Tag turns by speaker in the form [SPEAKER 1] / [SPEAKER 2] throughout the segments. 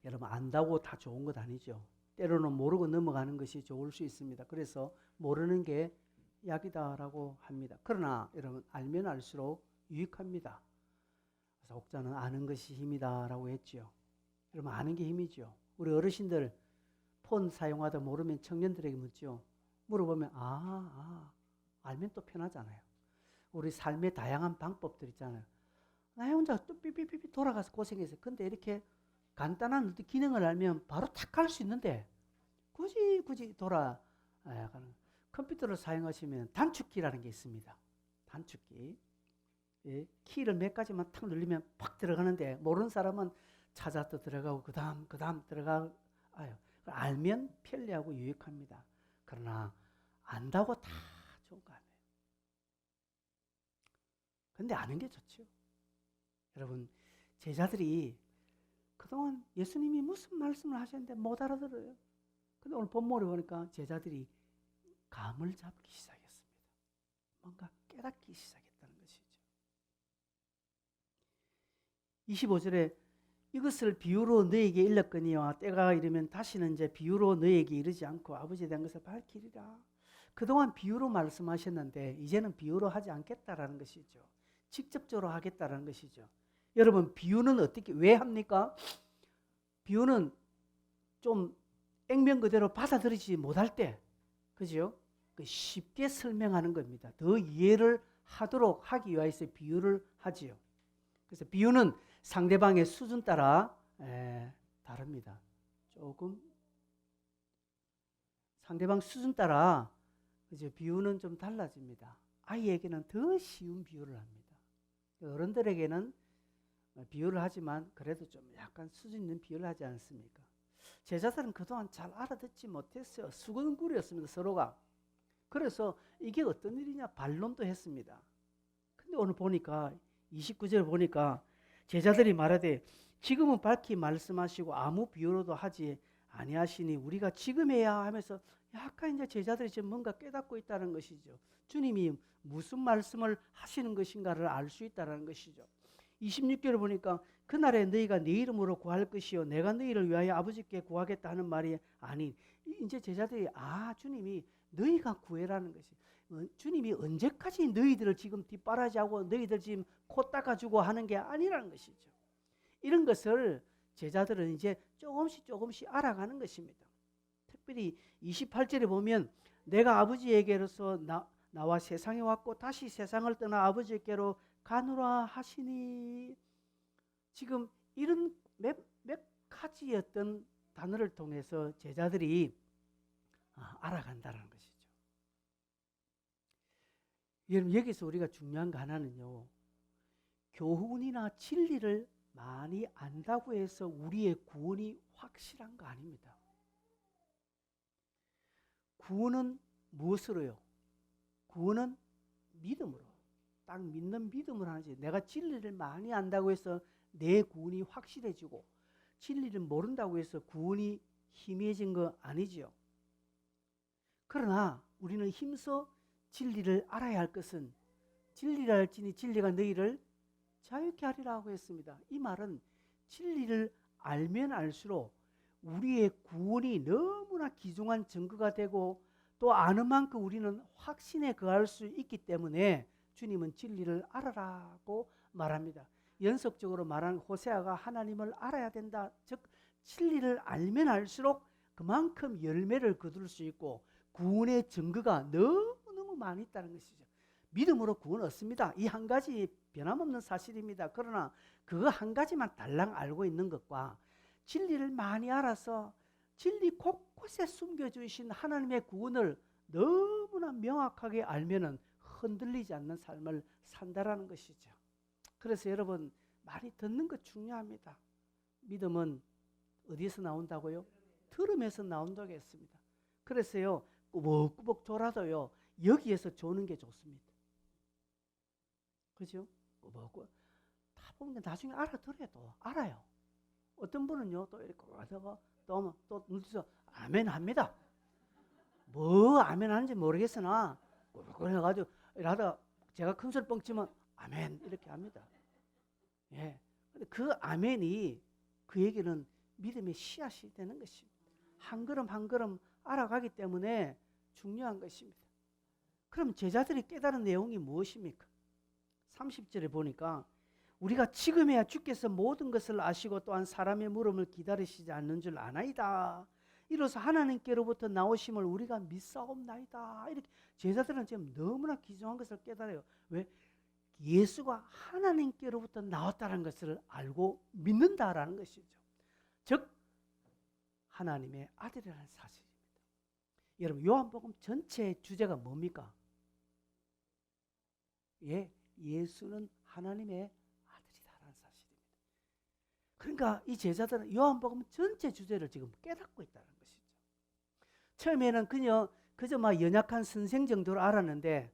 [SPEAKER 1] 여러분 안다고 다 좋은 것 아니죠. 때로는 모르고 넘어가는 것이 좋을 수 있습니다. 그래서 모르는 게 약이다라고 합니다. 그러나 여러분 알면 알수록 유익합니다. 그래서 옥자는 아는 것이 힘이다라고 했죠. 여러분 아는 게 힘이죠. 우리 어르신들 폰 사용하다 모르면 청년들에게 묻죠. 물어보면 알면 또 편하잖아요. 우리 삶의 다양한 방법들 있잖아요. 나 혼자 또 삐삐삐삐 돌아가서 고생했어요. 근데 이렇게 간단한 기능을 알면 바로 탁 할 수 있는데 굳이 돌아가는 컴퓨터를 사용하시면 단축키라는 게 있습니다. 단축키. 예, 키를 몇 가지만 탁 누르면 팍 들어가는데 모르는 사람은 찾아도 들어가고 그 다음 들어가요. 알면 편리하고 유익합니다. 그러나 안다고 다 좋은 거 아니에요. 근데 아는 게 좋죠. 여러분 제자들이 그동안 예수님이 무슨 말씀을 하셨는데 못 알아들어요. 근데 오늘 본문에 보니까 제자들이 감을 잡기 시작했습니다. 뭔가 깨닫기 시작했다는 것이죠. 25절에 이것을 비유로 너에게 일렀거니와 때가 이르면 다시는 이제 비유로 너에게 이르지 않고 아버지에 대한 것을 밝히리라. 그동안 비유로 말씀하셨는데 이제는 비유로 하지 않겠다라는 것이죠. 직접적으로 하겠다라는 것이죠. 여러분 비유는 어떻게 왜 합니까? 비유는 좀 액면 그대로 받아들이지 못할 때, 그죠? 쉽게 설명하는 겁니다. 더 이해를 하도록 하기 위해서 비유를 하지요. 그래서 비유는 상대방의 수준 따라 다릅니다. 조금 상대방 수준 따라 그죠? 비유는 좀 달라집니다. 아이에게는 더 쉬운 비유를 합니다. 어른들에게는 비유를 하지만 그래도 좀 약간 수준 있는 비유를 하지 않습니까? 제자들은 그동안 잘 알아듣지 못했어요. 수근구렸습니다, 서로가. 그래서 이게 어떤 일이냐 반론도 했습니다. 근데 오늘 보니까 29절 보니까 제자들이 말하되 지금은 밝히 말씀하시고 아무 비유로도 하지 아니하시니 우리가 지금 해야 하면서 약간 이제 제자들이 지금 뭔가 깨닫고 있다는 것이죠. 주님이 무슨 말씀을 하시는 것인가를 알 수 있다는 것이죠. 26절을 보니까 그날에 너희가 내 이름으로 구할 것이요 내가 너희를 위하여 아버지께 구하겠다 하는 말이 아닌 이제 제자들이 주님이 너희가 구해라는 것이 주님이 언제까지 너희들을 지금 뒷바라지하고 너희들 지금 코 닦아주고 하는 게 아니라는 것이죠. 이런 것을 제자들은 이제 조금씩 알아가는 것입니다. 특별히 28절에 보면 내가 아버지에게로서 나와 세상에 왔고 다시 세상을 떠나 아버지께로 가노라 하시니 지금 이런 몇 가지 어떤 단어를 통해서 제자들이 알아간다는 것이죠. 여러분 여기서 우리가 중요한 거 하나는요. 교훈이나 진리를 많이 안다고 해서 우리의 구원이 확실한 거 아닙니다. 구원은 무엇으로요? 구원은 믿음으로. 딱 믿는 믿음을 하지. 내가 진리를 많이 안다고 해서 내 구원이 확실해지고 진리를 모른다고 해서 구원이 희미해진 거 아니지요. 그러나 우리는 힘써 진리를 알아야 할 것은 진리를 알지니 진리가 너희를 자유케 하리라고 했습니다. 이 말은 진리를 알면 알수록 우리의 구원이 너무나 귀중한 증거가 되고 또 아는 만큼 우리는 확신에 거할 수 있기 때문에 주님은 진리를 알아라고 말합니다. 연속적으로 말하는 호세아가 하나님을 알아야 된다. 즉 진리를 알면 알수록 그만큼 열매를 거둘 수 있고 구원의 증거가 너무너무 많이 있다는 것이죠. 믿음으로 구원 얻습니다. 이 한 가지 변함없는 사실입니다. 그러나 그거 한 가지만 달랑 알고 있는 것과 진리를 많이 알아서 진리 곳곳에 숨겨주신 하나님의 구원을 너무나 명확하게 알면은 흔들리지 않는 삶을 산다라는 것이죠. 그래서 여러분 많이 듣는 것 중요합니다. 믿음은 어디서 나온다고요? 들음에서 나온다고 했습니다. 그래서요 꾸벅꾸벅 졸아도요 여기에서 조는 게 좋습니다. 그죠? 꾸벅꾸벅 다 보면 나중에 알아들어도 알아요. 어떤 분은요 또 이렇게 하다가 또 눈치서 아멘 합니다. 뭐 아멘 하는지 모르겠으나 꾸벅꾸벅 해가지고 이러다가 제가 큰 소리 뻥 치면 아멘 이렇게 합니다. 예. 근데 그 아멘이 그 얘기는 믿음의 씨앗이 되는 것입니다. 한 걸음 한 걸음 알아가기 때문에 중요한 것입니다. 그럼 제자들이 깨달은 내용이 무엇입니까? 30절에 보니까 우리가 지금에야 주께서 모든 것을 아시고 또한 사람의 물음을 기다리시지 않는 줄 아나이다. 이로써 하나님께로부터 나오심을 우리가 믿사옵나이다. 이렇게 제자들은 지금 너무나 귀중한 것을 깨달아요. 왜? 예수가 하나님께로부터 나왔다는 것을 알고 믿는다라는 것이죠. 즉 하나님의 아들이라는 사실입니다. 여러분 요한복음 전체의 주제가 뭡니까? 예, 예수는 하나님의 아들이다라는 사실입니다. 그러니까 이 제자들은 요한복음 전체 주제를 지금 깨닫고 있다는 것이죠. 처음에는 그저 막 연약한 선생 정도로 알았는데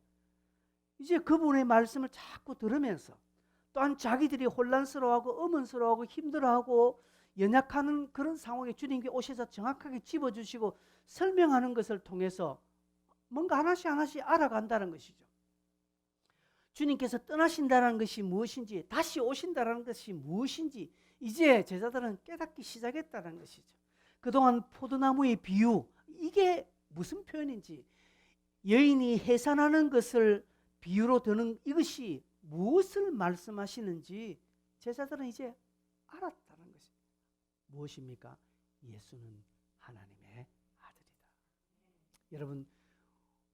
[SPEAKER 1] 이제 그분의 말씀을 자꾸 들으면서 또한 자기들이 혼란스러워하고 의문스러워하고 힘들어하고 연약한 그런 상황에 주님께 오셔서 정확하게 집어주시고 설명하는 것을 통해서 뭔가 하나씩 하나씩 알아간다는 것이죠. 주님께서 떠나신다는 것이 무엇인지, 다시 오신다는 것이 무엇인지 이제 제자들은 깨닫기 시작했다는 것이죠. 그동안 포도나무의 비유, 이게 무슨 표현인지, 여인이 해산하는 것을 비유로 드는 이것이 무엇을 말씀하시는지 제자들은 이제 알았다는 것입니다. 무엇입니까? 예수는 하나님의 아들이다. 여러분,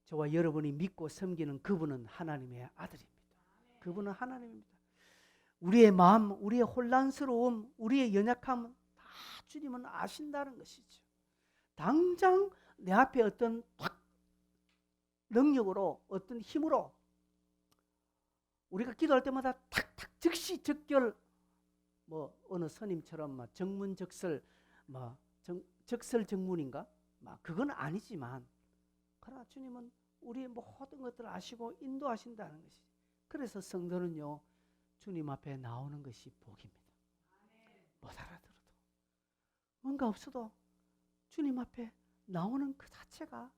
[SPEAKER 1] 저와 여러분이 믿고 섬기는 그분은 하나님의 아들입니다. 그분은 하나님입니다. 우리의 마음, 우리의 혼란스러움, 우리의 연약함 다 주님은 아신다는 것이죠. 당장 내 앞에 어떤 능력으로, 어떤 힘으로 우리가 기도할 때마다 탁탁 즉시 적결, 어느 스님처럼 정문적설, 적설정문인가? 그건 아니지만, 그러나 주님은 우리의 모든 것들을 아시고 인도하신다는 것이죠. 그래서 성도는요, 주님 앞에 나오는 것이 복입니다. 못 알아들어도, 뭔가 없어도 주님 앞에 나오는 그 자체가,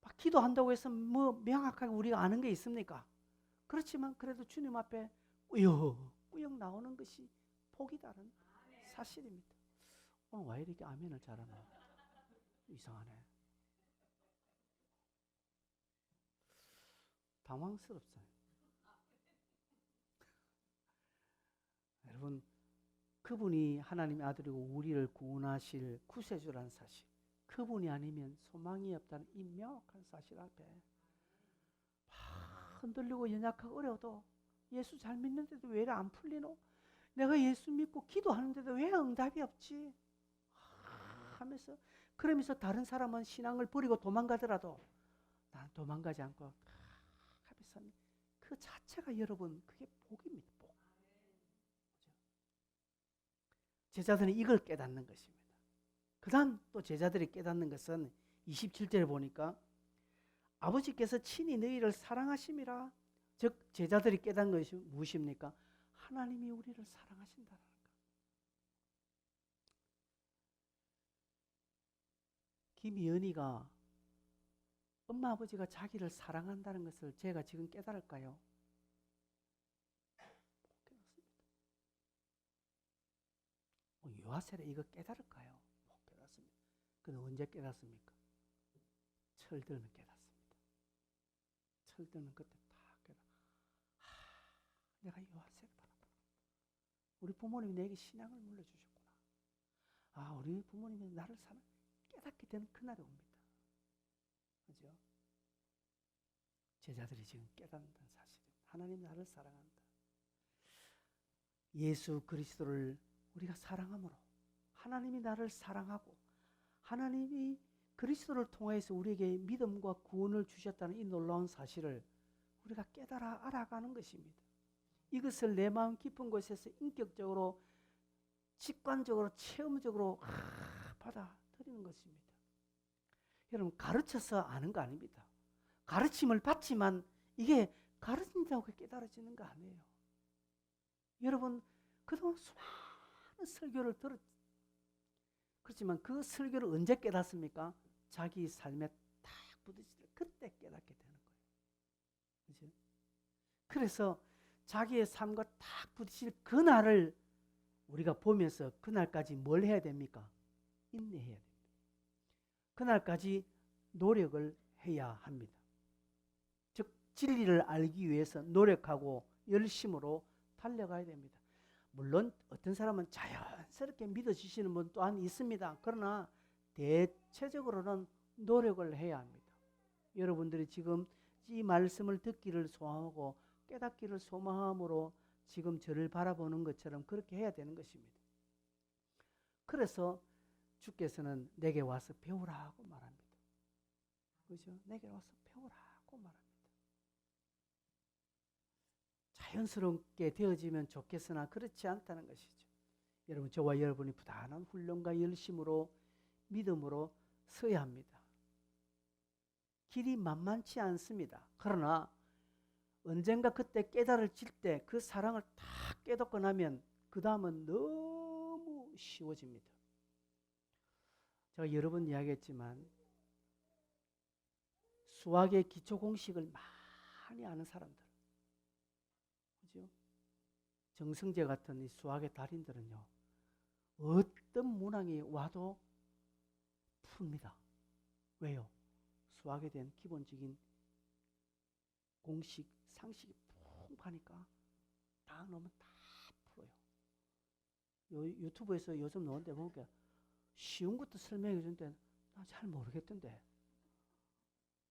[SPEAKER 1] 막 기도한다고 해서 명확하게 우리가 아는 게 있습니까? 그렇지만 그래도 주님 앞에 꾸역 나오는 것이 복이다는 사실입니다. 왜 이렇게 아멘을 잘하나? 이상하네. 당황스럽어요. 여러분, 그분이 하나님의 아들이고 우리를 구원하실 구세주라는 사실, 그분이 아니면 소망이 없다는 이 명확한 사실 앞에 흔들리고 연약하고 어려워도 예수 잘 믿는데도 왜 이래 안 풀리노? 내가 예수 믿고 기도하는데도 왜 응답이 없지? 하면서, 그러면서 다른 사람은 신앙을 버리고 도망가더라도 난 도망가지 않고 하면서 그 자체가 여러분 그게 복입니다. 복. 제자들은 이걸 깨닫는 것입니다. 그 다음 또 제자들이 깨닫는 것은 27절에 보니까 아버지께서 친히 너희를 사랑하심이라. 즉 제자들이 깨닫는 것이 무엇입니까? 하나님이 우리를 사랑하신다는 것. 김연희가 엄마 아버지가 자기를 사랑한다는 것을 제가 지금 깨달을까요? 요하셀에 이거 깨달을까요? 못 깨닫습니다. 그는 언제 깨닫습니까? 철들면 깨닫습니다. 철들면 그때 다 깨닫. 내가 요하셀을 받았다. 우리 부모님이 내게 신앙을 물려주셨구나. 우리 부모님이 나를 사랑 깨닫게 되는 그날이 옵니다. 그죠? 제자들이 지금 깨닫는 사실입니다. 하나님 나를 사랑한다. 예수 그리스도를 우리가 사랑함으로 하나님이 나를 사랑하고 하나님이 그리스도를 통해서 우리에게 믿음과 구원을 주셨다는 이 놀라운 사실을 우리가 깨달아 알아가는 것입니다. 이것을 내 마음 깊은 곳에서 인격적으로 직관적으로 체험적으로 받아들이는 것입니다. 여러분 가르쳐서 아는 거 아닙니다. 가르침을 받지만 이게 가르친다고 깨달아지는 거 아니에요. 여러분 그동안 수많은 설교를 그렇지만 그 설교를 언제 깨닫습니까? 자기 삶에 딱 부딪힐 그때 깨닫게 되는 거예요. 그렇죠? 그래서 자기의 삶과 딱 부딪힐 그날을 우리가 보면서 그날까지 뭘 해야 됩니까? 인내해야 됩니다. 그날까지 노력을 해야 합니다. 즉 진리를 알기 위해서 노력하고 열심으로 달려가야 됩니다. 물론 어떤 사람은 자연스럽게 믿어지시는 분 또한 있습니다. 그러나 대체적으로는 노력을 해야 합니다. 여러분들이 지금 이 말씀을 듣기를 소망하고 깨닫기를 소망함으로 지금 저를 바라보는 것처럼 그렇게 해야 되는 것입니다. 그래서 주께서는 내게 와서 배우라고 말합니다. 그죠? 내게 와서 배우라고 말합니다. 자연스럽게 되어지면 좋겠으나 그렇지 않다는 것이죠. 여러분, 저와 여러분이 부단한 훈련과 열심으로 믿음으로 서야 합니다. 길이 만만치 않습니다. 그러나 언젠가 그때 깨달아질 때 그 사랑을 딱 깨닫고 나면 그 다음은 너무 쉬워집니다. 제가 여러 번 이야기했지만 수학의 기초 공식을 많이 아는 사람들, 그죠? 정승재 같은 이 수학의 달인들은요, 어떤 문항이 와도 풉니다. 왜요? 수학에 대한 기본적인 공식, 상식이 풍부하니까 딱 넣으면 다 풀어요. 유튜브에서 요즘 나오는데 보니까 쉬운 것도 설명해 주는데 나 잘 모르겠던데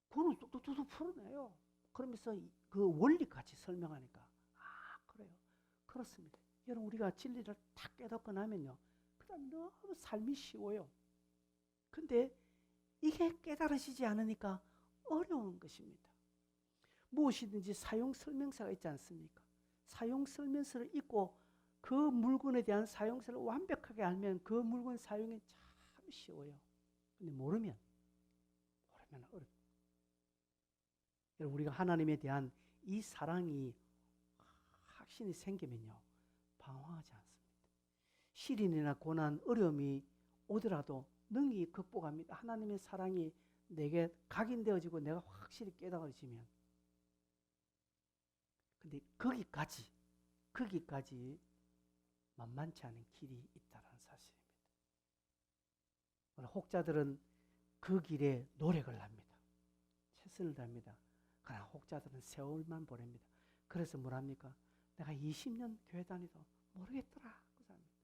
[SPEAKER 1] 그거는 뚝뚝뚝 풀어내요. 그러면서 그 원리까지 설명하니까 그래요. 그렇습니다. 여러분, 우리가 진리를 딱 깨닫고 나면요, 그 다음에 너무 삶이 쉬워요. 근데 이게 깨달아지지 않으니까 어려운 것입니다. 무엇이든지 사용 설명서가 있지 않습니까? 사용 설명서를 읽고 그 물건에 대한 사용서를 완벽하게 알면 그 물건 사용이 참 쉬워요. 근데 모르면 어렵다. 여러분, 우리가 하나님에 대한 이 사랑이 확신이 생기면요, 방황하지 않습니다. 시련이나 고난, 어려움이 오더라도 능히 극복합니다. 하나님의 사랑이 내게 각인되어지고 내가 확실히 깨달아지면. 근데 거기까지 만만치 않은 길이 있다는 사실입니다. 혹자들은 그 길에 노력을 합니다. 최선을 다합니다. 그러나 혹자들은 세월만 보냅니다. 그래서 뭐랍니까? 내가 20년 교회 다니도 모르겠더라. 그 사람입니다.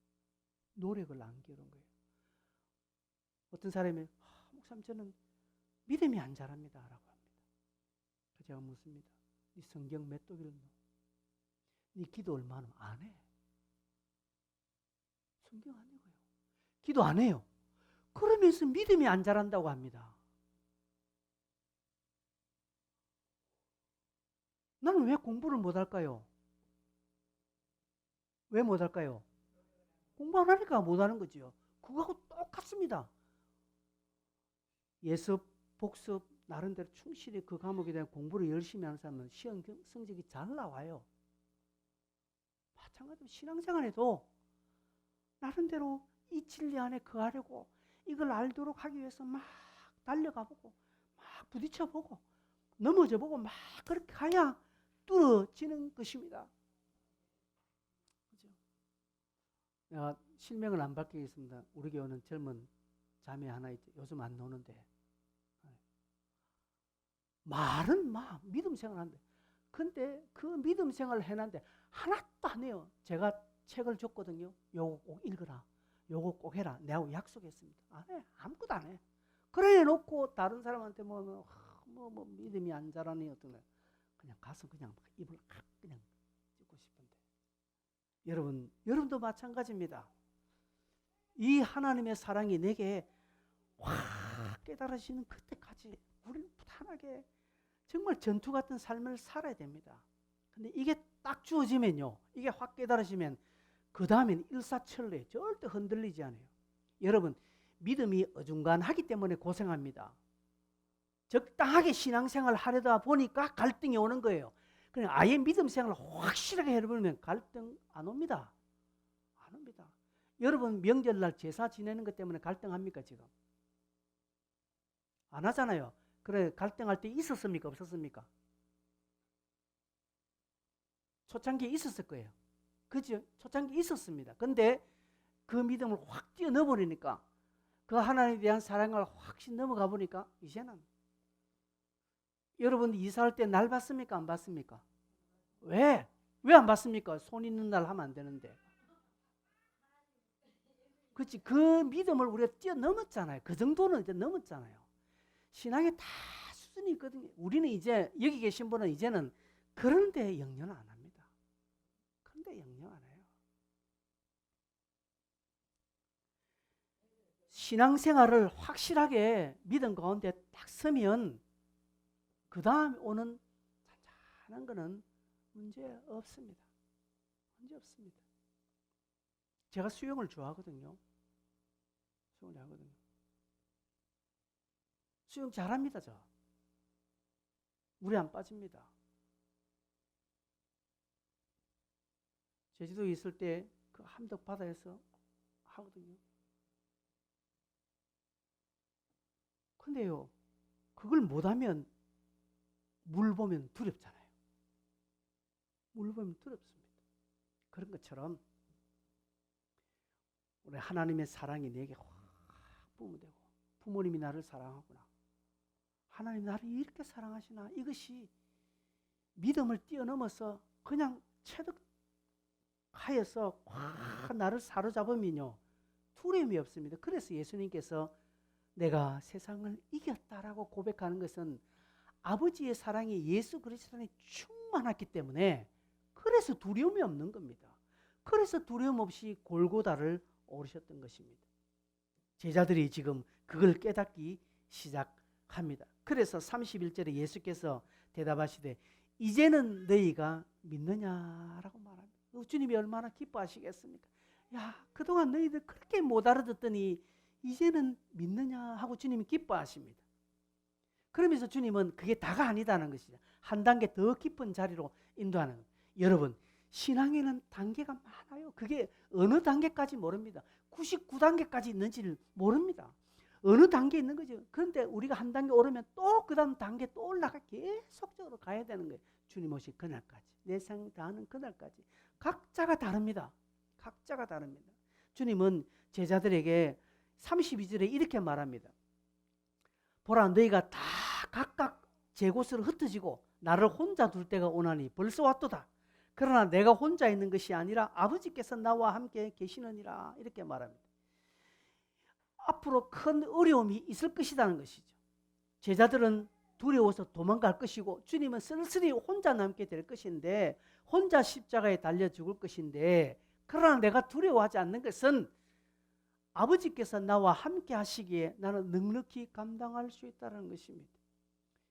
[SPEAKER 1] 노력을 안 기울인 거예요. 어떤 사람이 목사님, 저는 믿음이 안 자랍니다 라고 합니다. 그래서 제가 묻습니다. 네 성경 몇 독일 넣어? 네 기도 얼마나 안 해? 성경 안 읽어요. 기도 안 해요. 그러면서 믿음이 안 자란다고 합니다. 나는 왜 공부를 못 할까요? 왜 못 할까요? 공부 안 하니까 못 하는 거지요. 그거하고 똑같습니다. 예습, 복습, 나름대로 충실히 그 과목에 대한 공부를 열심히 하는 사람은 시험 성적이 잘 나와요. 마찬가지로 신앙생활에도 나름대로 이 진리 안에 거하려고 이걸 알도록 하기 위해서 막 달려가보고 막 부딪혀보고 넘어져보고 막 그렇게 가야 뚫어지는 것입니다. 그죠? 내가 실명을 안 밝히겠습니다. 우리 교회는 젊은 자매 하나 있죠. 요즘 안 노는데 말은 막 믿음 생활하는데, 근데 그 믿음 생활을 해놨는데 하나도 안 해요. 제가 책을 줬거든요. 요거 꼭 읽어라, 요거 꼭 해라, 내가 약속했습니다. 안 해. 아무것도 안 해. 그래 놓고 다른 사람한테 뭐 믿음이 안 자라니 어떤 거 그냥 가서 그냥 입을 그냥 찍고 싶은데, 여러분도 마찬가지입니다. 이 하나님의 사랑이 내게 확 깨달아지는 그때까지 우리는 부단하게 정말 전투 같은 삶을 살아야 됩니다. 근데 이게 딱 주어지면요, 이게 확 깨달아지면 그 다음엔 일사천리에 절대 흔들리지 않아요. 여러분, 믿음이 어중간하기 때문에 고생합니다. 적당하게 신앙생활을 하려다 보니까 갈등이 오는 거예요. 그냥 아예 믿음 생활을 확실하게 해버리면 갈등 안 옵니다. 안 옵니다. 여러분, 명절날 제사 지내는 것 때문에 갈등합니까 지금? 안 하잖아요. 그래, 갈등할 때 있었습니까 없었습니까? 초창기에 있었을 거예요. 그죠? 초창기에 있었습니다. 근데 그 믿음을 확 뛰어넘어 버리니까 그 하나님에 대한 사랑을 확신 넘어가 보니까 이제는 여러분 이사할 때 날 봤습니까? 안 봤습니까? 왜? 왜 안 봤습니까? 손 있는 날 하면 안 되는데. 그렇지. 그 믿음을 우리가 뛰어넘었잖아요. 그 정도는 이제 넘었잖아요. 신앙에 다 수준이 있거든요. 우리는 이제 여기 계신 분은 이제는 그런 데 영련 안 합니다. 그런 데 영련 안 해요. 신앙생활을 확실하게 믿음 가운데 딱 서면 그 다음 오는 잔잔한 거는 문제 없습니다. 문제 없습니다. 제가 수영을 좋아하거든요. 수영을 좋아하거든요. 수영 잘합니다, 저. 물에 안 빠집니다. 제주도에 있을 때 그 함덕 바다에서 하거든요. 근데요, 그걸 못하면 물 보면 두렵잖아요. 물 보면 두렵습니다. 그런 것처럼 우리 하나님의 사랑이 내게 확 뿜어되고 부모님이 나를 사랑하구나. 하나님 나를 이렇게 사랑하시나. 이것이 믿음을 뛰어넘어서 그냥 체득하여서 확 나를 사로잡으면요. 두려움이 없습니다. 그래서 예수님께서 내가 세상을 이겼다라고 고백하는 것은 아버지의 사랑이 예수 그리스도 안에 충만했기 때문에 그래서 두려움이 없는 겁니다. 그래서 두려움 없이 골고다를 오르셨던 것입니다. 제자들이 지금 그걸 깨닫기 시작합니다. 그래서 31절에 예수께서 대답하시되 이제는 너희가 믿느냐라고 말합니다. 주님이 얼마나 기뻐하시겠습니까? 야, 그동안 너희들 그렇게 못 알아듣더니 이제는 믿느냐 하고 주님이 기뻐하십니다. 그러면서 주님은 그게 다가 아니다는 것이죠. 한 단계 더 깊은 자리로 인도하는 겁니다. 여러분, 신앙에는 단계가 많아요. 그게 어느 단계까지 모릅니다. 99단계까지 있는지를 모릅니다. 어느 단계에 있는 거죠. 그런데 우리가 한 단계 오르면 또 그 다음 단계 또 올라가 계속적으로 가야 되는 거예요. 주님 오실 그날까지. 내 생 다하는 그날까지. 각자가 다릅니다. 각자가 다릅니다. 주님은 제자들에게 32절에 이렇게 말합니다. 보라 너희가 다 각각 제 곳으로 흩어지고 나를 혼자 둘 때가 오나니 벌써 왔도다. 그러나 내가 혼자 있는 것이 아니라 아버지께서 나와 함께 계시느니라. 이렇게 말합니다. 앞으로 큰 어려움이 있을 것이라는 것이죠. 제자들은 두려워서 도망갈 것이고 주님은 쓸쓸히 혼자 남게 될 것인데 혼자 십자가에 달려 죽을 것인데 그러나 내가 두려워하지 않는 것은 아버지께서 나와 함께 하시기에 나는 넉넉히 감당할 수 있다는 것입니다.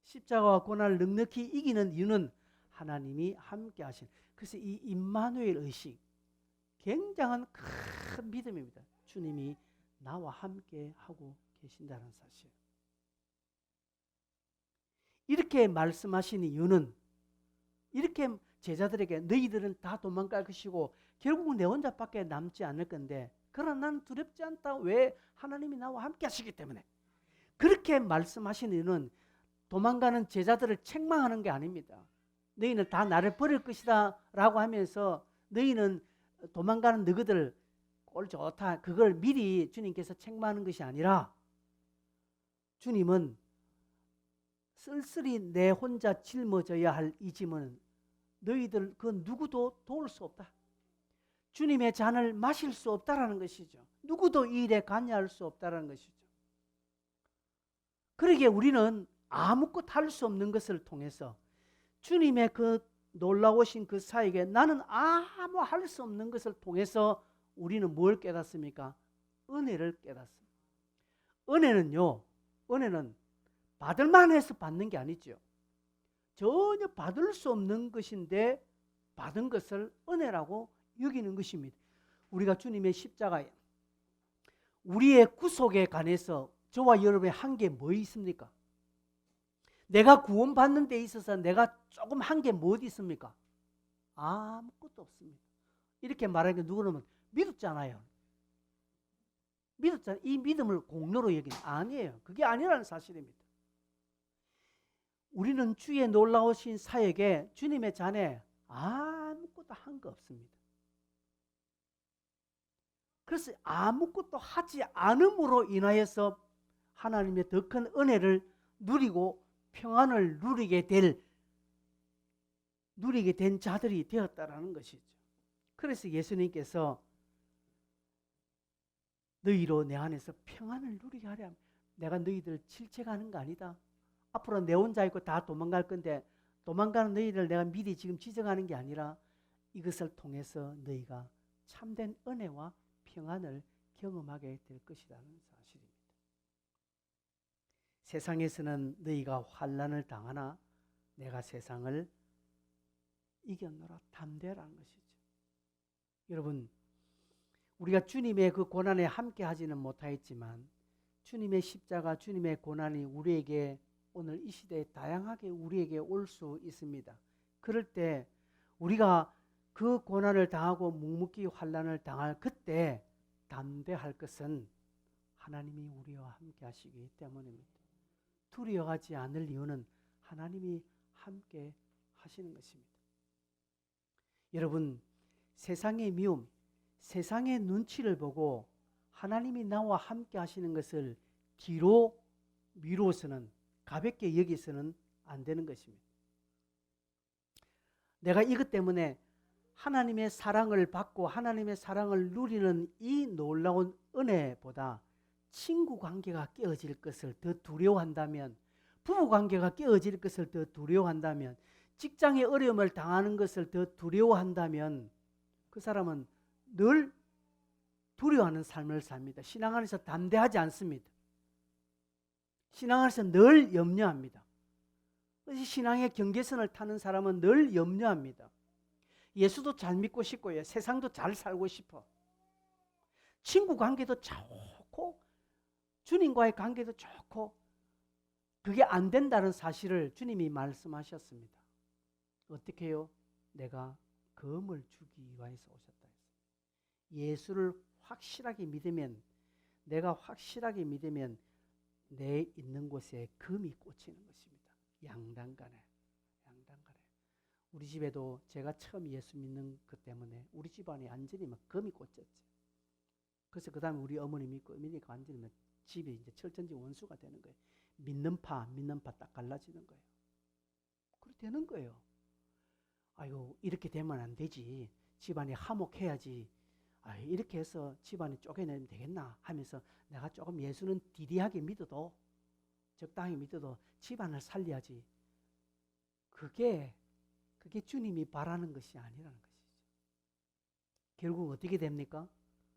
[SPEAKER 1] 십자가와 고난을 넉넉히 이기는 이유는 하나님이 함께 하신. 그래서 이 임마누엘 의식 굉장한 큰 믿음입니다. 주님이 나와 함께 하고 계신다는 사실. 이렇게 말씀하신 이유는 이렇게 제자들에게 너희들은 다 도망갈 것이고 결국은 내 혼자밖에 남지 않을 건데 그러나 난 두렵지 않다. 왜? 하나님이 나와 함께 하시기 때문에. 그렇게 말씀하신 이유는 도망가는 제자들을 책망하는 게 아닙니다. 너희는 다 나를 버릴 것이다 라고 하면서 너희는 도망가는 너희들 꼴 좋다. 그걸 미리 주님께서 책망하는 것이 아니라 주님은 쓸쓸히 내 혼자 짊어져야 할 이 짐은 너희들 그 누구도 도울 수 없다. 주님의 잔을 마실 수 없다라는 것이죠. 누구도 이 일에 관여할 수 없다라는 것이죠. 그러기에 우리는 아무것도 할 수 없는 것을 통해서 주님의 그 놀라우신 그 사역에 나는 아무 할 수 없는 것을 통해서 우리는 뭘 깨닫습니까? 은혜를 깨닫습니다. 은혜는 받을만 해서 받는 게 아니죠. 전혀 받을 수 없는 것인데 받은 것을 은혜라고 여기는 것입니다. 우리가 주님의 십자가에 우리의 구속에 관해서 저와 여러분의 한계 뭐 있습니까? 내가 구원받는 데 있어서 내가 조금 한 게 뭐 있습니까? 아무것도 없습니다. 이렇게 말하는 게 누구냐면 믿었잖아요. 믿었잖아요. 이 믿음을 공로로 여기는 아니에요. 그게 아니라는 사실입니다. 우리는 주의 놀라우신 사역에 주님의 잔에 아무것도 한 거 없습니다. 그래서 아무것도 하지 않음으로 인하여서 하나님의 더 큰 은혜를 누리고 평안을 누리게 된 자들이 되었다라는 것이죠. 그래서 예수님께서 너희로 내 안에서 평안을 누리게 하려 합니다. 내가 너희들 질책하는 거 아니다. 앞으로 내 혼자 있고 다 도망갈 건데 도망가는 너희들 내가 미리 지금 지적하는 게 아니라 이것을 통해서 너희가 참된 은혜와 평안을 경험하게 될 것이라는 사실입니다. 세상에서는 너희가 환난을 당하나 내가 세상을 이겼노라. 담대라는 것이죠. 여러분, 우리가 주님의 그 고난에 함께 하지는 못하였지만 주님의 십자가, 주님의 고난이 우리에게 오늘 이 시대에 다양하게 우리에게 올 수 있습니다. 그럴 때 우리가 그 고난을 당하고 묵묵히 환난을 당할 그때 담대할 것은 하나님이 우리와 함께 하시기 때문입니다. 두려워하지 않을 이유는 하나님이 함께 하시는 것입니다. 여러분, 세상의 미움, 세상의 눈치를 보고 하나님이 나와 함께 하시는 것을 뒤로 미루어서는, 가볍게 여기서는 안 되는 것입니다. 내가 이것 때문에 하나님의 사랑을 받고 하나님의 사랑을 누리는 이 놀라운 은혜보다 친구 관계가 깨어질 것을 더 두려워한다면, 부부 관계가 깨어질 것을 더 두려워한다면, 직장의 어려움을 당하는 것을 더 두려워한다면 그 사람은 늘 두려워하는 삶을 삽니다. 신앙 안에서 담대하지 않습니다. 신앙 안에서 늘 염려합니다. 신앙의 경계선을 타는 사람은 늘 염려합니다. 예수도 잘 믿고 싶고요. 세상도 잘 살고 싶어. 친구 관계도 좋고 주님과의 관계도 좋고 그게 안 된다는 사실을 주님이 말씀하셨습니다. 어떻게 해요? 내가 검을 주기 위해서 오셨다 했어요. 예수를 확실하게 믿으면, 내가 확실하게 믿으면 내 있는 곳에 금이 꽂히는 것입니다. 양단간에. 우리 집에도 제가 처음 예수 믿는 것 때문에 우리 집안에 완전히 막 금이 꽂혔지. 그래서 그 다음에 우리 어머니 믿고 믿으니까 완전히 집이 이제 철천지 원수가 되는 거예요. 믿는 파 딱 갈라지는 거예요. 그렇게 되는 거예요. 아이고, 이렇게 되면 안 되지. 집안이 화목해야지. 이렇게 해서 집안이 쪼개내면 되겠나 하면서 내가 조금 예수는 디디하게 믿어도, 적당히 믿어도 집안을 살려야지. 그게 주님이 바라는 것이 아니라는 것이죠. 결국 어떻게 됩니까?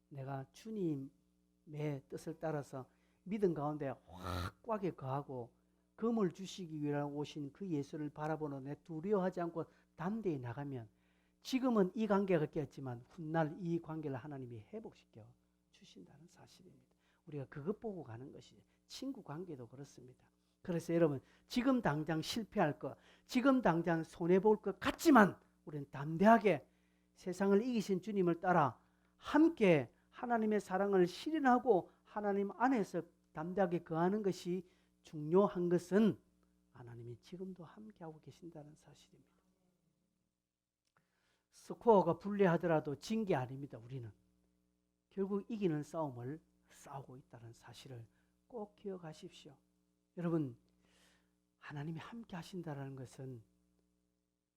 [SPEAKER 1] 내가 주님의 뜻을 따라서 믿음 가운데 확고하게 거하고 금을 주시기 위해 오신 그 예수를 바라보는 내 두려워하지 않고 담대히 나가면 지금은 이 관계가 깼지만 훗날 이 관계를 하나님이 회복시켜 주신다는 사실입니다. 우리가 그것 보고 가는 것이죠. 친구 관계도 그렇습니다. 그래서 여러분, 지금 당장 실패할 것, 지금 당장 손해볼 것 같지만 우리는 담대하게 세상을 이기신 주님을 따라 함께 하나님의 사랑을 실현하고 하나님 안에서 담대하게 거하는 것이 중요한 것은 하나님이 지금도 함께하고 계신다는 사실입니다. 스코어가 불리하더라도 진 게 아닙니다. 우리는 결국 이기는 싸움을 싸우고 있다는 사실을 꼭 기억하십시오. 여러분, 하나님이 함께 하신다는 것은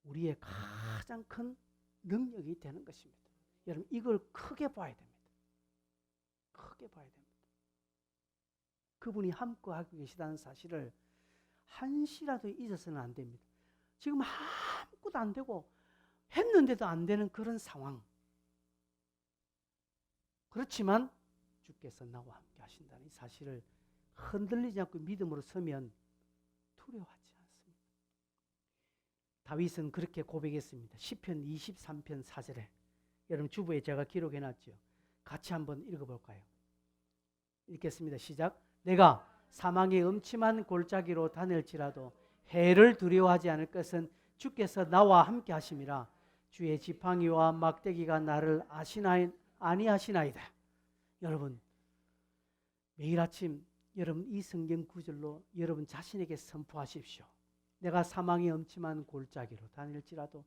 [SPEAKER 1] 우리의 가장 큰 능력이 되는 것입니다. 여러분, 이걸 크게 봐야 됩니다. 크게 봐야 됩니다. 그분이 함께하고 계시다는 사실을 한시라도 잊어서는 안 됩니다. 지금 아무것도 안 되고 했는데도 안 되는 그런 상황. 그렇지만 주께서 나와 함께 하신다는 이 사실을 흔들리지 않고 믿음으로 서면 두려워하지 않습니다. 다윗은 그렇게 고백했습니다. 시편 23편 4절에. 여러분 주부에 제가 기록해놨죠. 같이 한번 읽어볼까요? 읽겠습니다. 시작. 내가 사망의 음침한 골짜기로 다닐지라도 해를 두려워하지 않을 것은 주께서 나와 함께 하심이라. 주의 지팡이와 막대기가 나를 아니하시나이다. 여러분, 매일 아침 여러분 이 성경 구절로 여러분 자신에게 선포하십시오. 내가 사망의 음침한 골짜기로 다닐지라도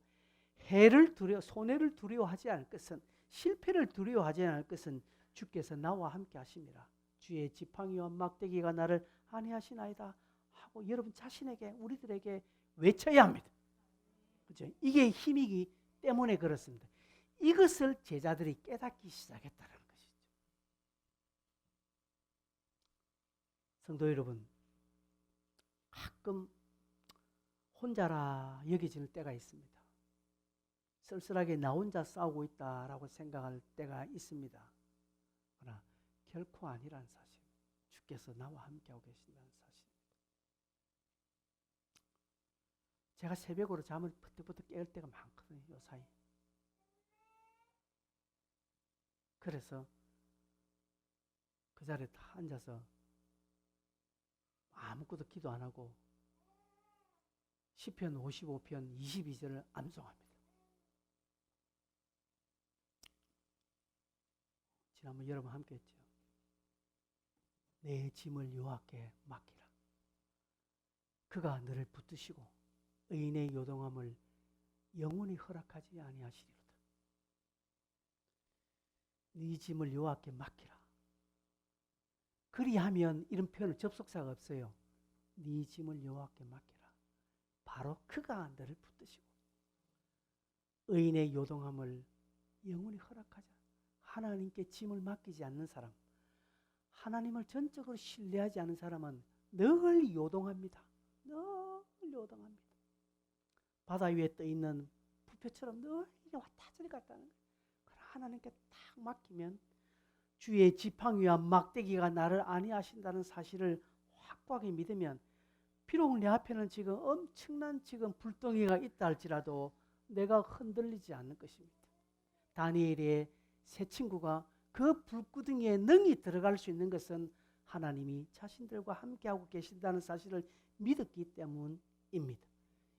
[SPEAKER 1] 손해를 두려워하지 않을 것은, 실패를 두려워하지 않을 것은 주께서 나와 함께 하심이라. 주의 지팡이와 막대기가 나를 안위하시나이다 하고 여러분 자신에게, 우리들에게 외쳐야 합니다. 그죠? 이게 힘이기 때문에 그렇습니다. 이것을 제자들이 깨닫기 시작했다는 것이죠. 성도 여러분, 가끔 혼자라 여겨질 때가 있습니다. 쓸쓸하게 나 혼자 싸우고 있다라고 생각할 때가 있습니다. 그러나 결코 아니라는 사실, 주께서 나와 함께하고 계신다는 사실입니다. 제가 새벽으로 잠을 버뜩버뜩 깨울 때가 많거든요, 요 사이. 그래서 그 자리에 다 앉아서 아무것도 기도 안 하고 시편 55편 22절을 암송합니다. 지난번 여러분 함께 했죠. 내 짐을 여호와께 맡기라. 그가 너를 붙드시고 의인의 요동함을 영원히 허락하지 아니하시리로다. 네 짐을 여호와께 맡기라. 그리하면 이런 표현을 접속사가 없어요. 네 짐을 여호와께 맡기라. 바로 그가 너를 붙드시고 의인의 요동함을 영원히 허락하자. 하나님께 짐을 맡기지 않는 사람, 하나님을 전적으로 신뢰하지 않은 사람은 늘 요동합니다. 늘 요동합니다. 바다 위에 떠 있는 부표처럼 늘 왔다 저리 갔다 하는 거예요. 하나님께 딱 맡기면 주의 지팡이와 막대기가 나를 안위하신다는 사실을 확고하게 믿으면, 비록 내 앞에는 지금 엄청난 불덩이가 있다 할지라도 내가 흔들리지 않을 것입니다. 다니엘의 세 친구가 그 불구덩이에 능히 들어갈 수 있는 것은 하나님이 자신들과 함께하고 계신다는 사실을 믿었기 때문입니다.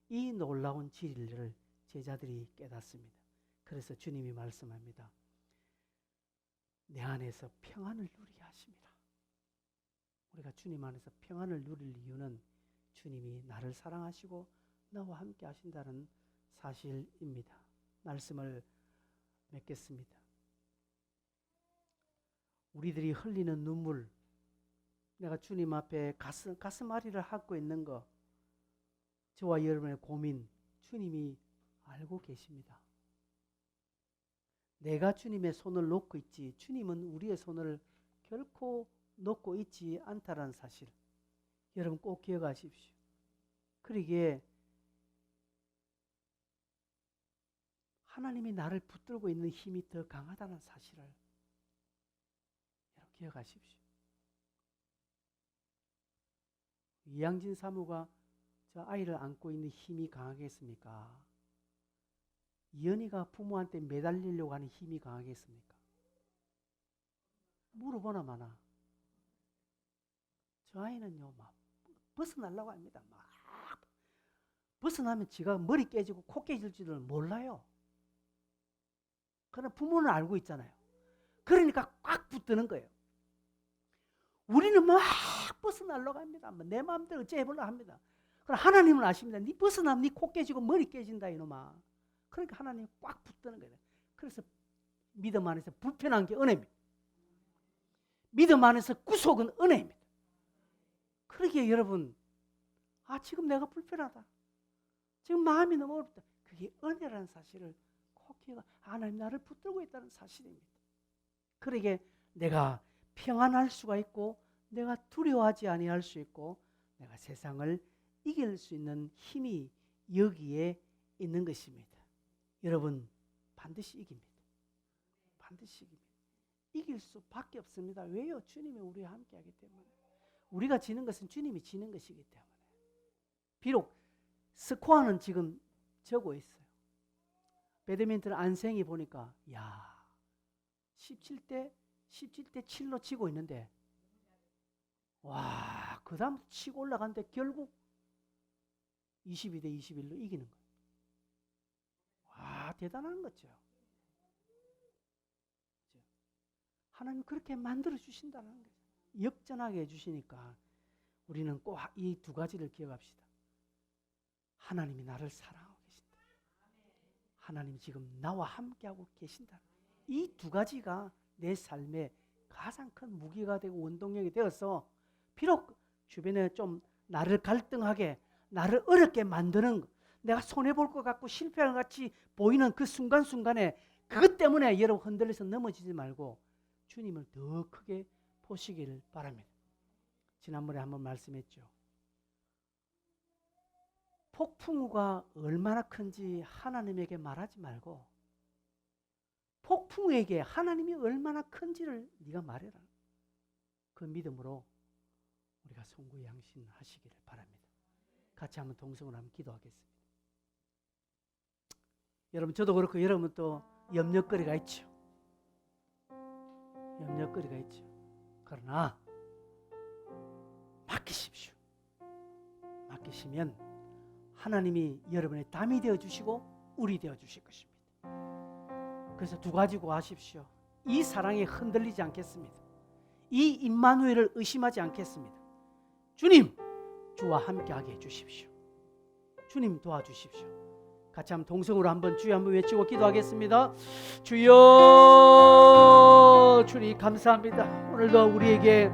[SPEAKER 1] 이 놀라운 진리를 제자들이 깨닫습니다. 그래서 주님이 말씀합니다. 내 안에서 평안을 누리게 하심이라. 우리가 주님 안에서 평안을 누릴 이유는 주님이 나를 사랑하시고 나와 함께 하신다는 사실입니다. 말씀을 맺겠습니다. 우리들이 흘리는 눈물, 내가 주님 앞에 가슴 앓이를 하고 있는 거, 저와 여러분의 고민, 주님이 알고 계십니다. 내가 주님의 손을 놓고 있지 주님은 우리의 손을 결코 놓고 있지 않다라는 사실, 여러분 꼭 기억하십시오. 그러기에 하나님이 나를 붙들고 있는 힘이 더 강하다는 사실을 여러분 기억하십시오. 이양진 사모가 저 아이를 안고 있는 힘이 강하겠습니까? 이현이가 부모한테 매달리려고 하는 힘이 강하겠습니까? 물어보나 마나. 저 아이는요, 막 벗어나려고 합니다. 막 벗어나면 지가 머리 깨지고 코 깨질 줄을 몰라요. 그러나 부모는 알고 있잖아요. 그러니까 꽉 붙드는 거예요. 우리는 막 벗어나려고 합니다. 내 마음대로 어째 해보려고 합니다. 그러나 하나님은 아십니다. 네 벗어나면 네 코 깨지고 머리 깨진다 이놈아. 그러니까 하나님이 꽉 붙드는 거예요. 그래서 믿음 안에서 불편한 게 은혜입니다. 믿음 안에서 구속은 은혜입니다. 그러기에 여러분, 지금 내가 불편하다. 지금 마음이 너무 어렵다. 그게 은혜라는 사실을 꼭 기억하. 하나님 나를 붙들고 있다는 사실입니다. 그러기에 내가 평안할 수가 있고, 내가 두려워하지 아니할 수 있고, 내가 세상을 이길 수 있는 힘이 여기에 있는 것입니다. 여러분 반드시 이깁니다. 반드시 이깁니다. 이길 수밖에 없습니다. 왜요? 주님이 우리와 함께하기 때문에. 우리가 지는 것은 주님이 지는 것이기 때문에. 비록 스코어는 지금 적어 있어요. 배드민턴 안생이 보니까 17대 7로 치고 있는데, 와, 그 다음 치고 올라가는데 결국 22대 21로 이기는 거예요. 와, 대단한 거죠. 하나님 그렇게 만들어 주신다는 거예요. 역전하게 해주시니까 우리는 꼭 이 두 가지를 기억합시다. 하나님이 나를 사랑하고 계신다. 하나님 지금 나와 함께하고 계신다. 이 두 가지가 내 삶의 가장 큰 무기가 되고 원동력이 되어서 비록 주변에 좀 나를 갈등하게 나를 어렵게 만드는 내가 손해볼 것 같고 실패한 것 같이 보이는 그 순간순간에 그것 때문에 여러분 흔들려서 넘어지지 말고 주님을 더 크게 보시기를 바랍니다. 지난번에 한번 말씀했죠. 폭풍우가 얼마나 큰지 하나님에게 말하지 말고 폭풍우에게 하나님이 얼마나 큰지를 네가 말해라. 그 믿음으로 우리가 송구양신하시기를 바랍니다. 같이 한번 동성으로 한번 기도하겠습니다. 여러분 저도 그렇고 여러분 또 염려거리가 있죠. 염려거리가 있죠. 그러나 맡기십시오. 맡기시면 하나님이 여러분의 담이 되어주시고 울이 되어주실 것입니다. 그래서 두 가지고 하십시오. 이 사랑에 흔들리지 않겠습니다. 이 임마누엘을 의심하지 않겠습니다. 주님, 주와 함께하게 해주십시오. 주님 도와주십시오. 같이 한번 동성으로 한번 주여 한번 외치고 기도하겠습니다. 주여, 주님 감사합니다. 오늘도 우리에게